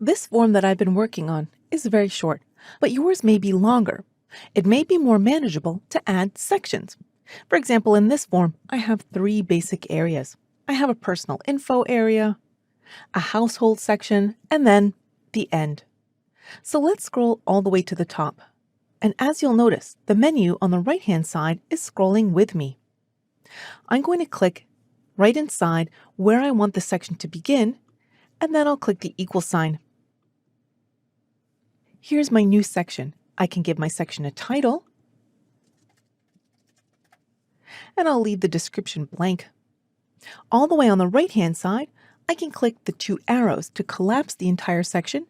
This form that I've been working on is very short, but yours may be longer. It may be more manageable to add sections. For example, in this form, I have three basic areas. I have a personal info area, a household section, and then the end. So let's scroll all the way to the top. And as you'll notice, the menu on the right-hand side is scrolling with me. I'm going to click right inside where I want the section to begin, and then I'll click the equal sign. Here's my new section. I can give my section a title, and I'll leave the description blank. All the way on the right-hand side, I can click the two arrows to collapse the entire section,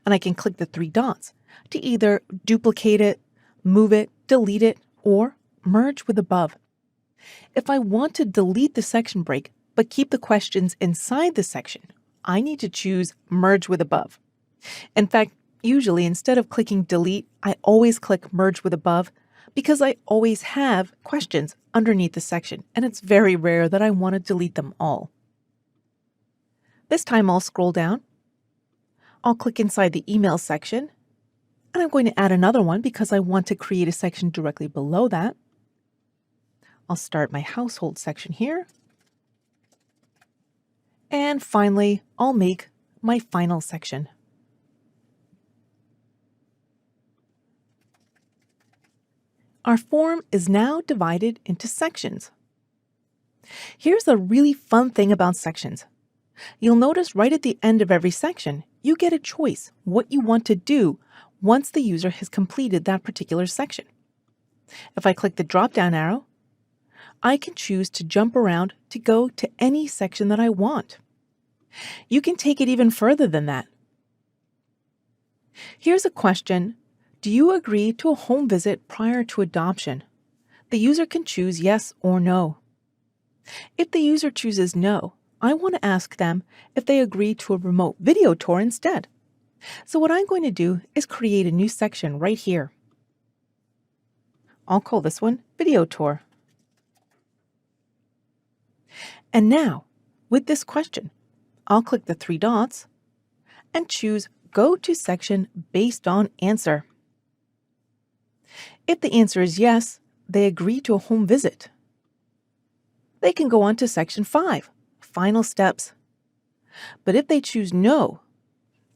and I can click the three dots to either duplicate it, move it, delete it, or merge with above. If I want to delete the section break but keep the questions inside the section, I need to choose Merge with Above. In fact, usually instead of clicking Delete, I always click Merge with Above because I always have questions underneath the section, and it's very rare that I want to delete them all. This time I'll scroll down. I'll click inside the email section, and I'm going to add another one because I want to create a section directly below that. I'll start my household section here. And finally, I'll make my final section. Our form is now divided into sections. Here's the really fun thing about sections. You'll notice right at the end of every section, you get a choice what you want to do once the user has completed that particular section. If I click the drop-down arrow, I can choose to jump around to go to any section that I want. You can take it even further than that. Here's a question. Do you agree to a home visit prior to adoption? The user can choose yes or no. If the user chooses no, I want to ask them if they agree to a remote video tour instead. So what I'm going to do is create a new section right here. I'll call this one Video Tour. And now, with this question, I'll click the three dots and choose Go to Section Based on Answer. If the answer is yes, they agree to a home visit. They can go on to Section 5, Final Steps. But if they choose no,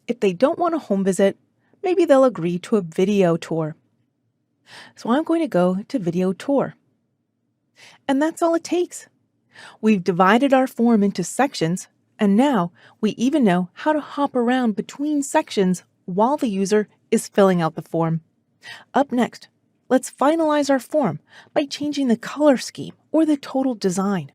if they don't want a home visit, maybe they'll agree to a video tour. So I'm going to go to Video Tour. And that's all it takes. We've divided our form into sections, and now we even know how to hop around between sections while the user is filling out the form. Up next, let's finalize our form by changing the color scheme or the total design.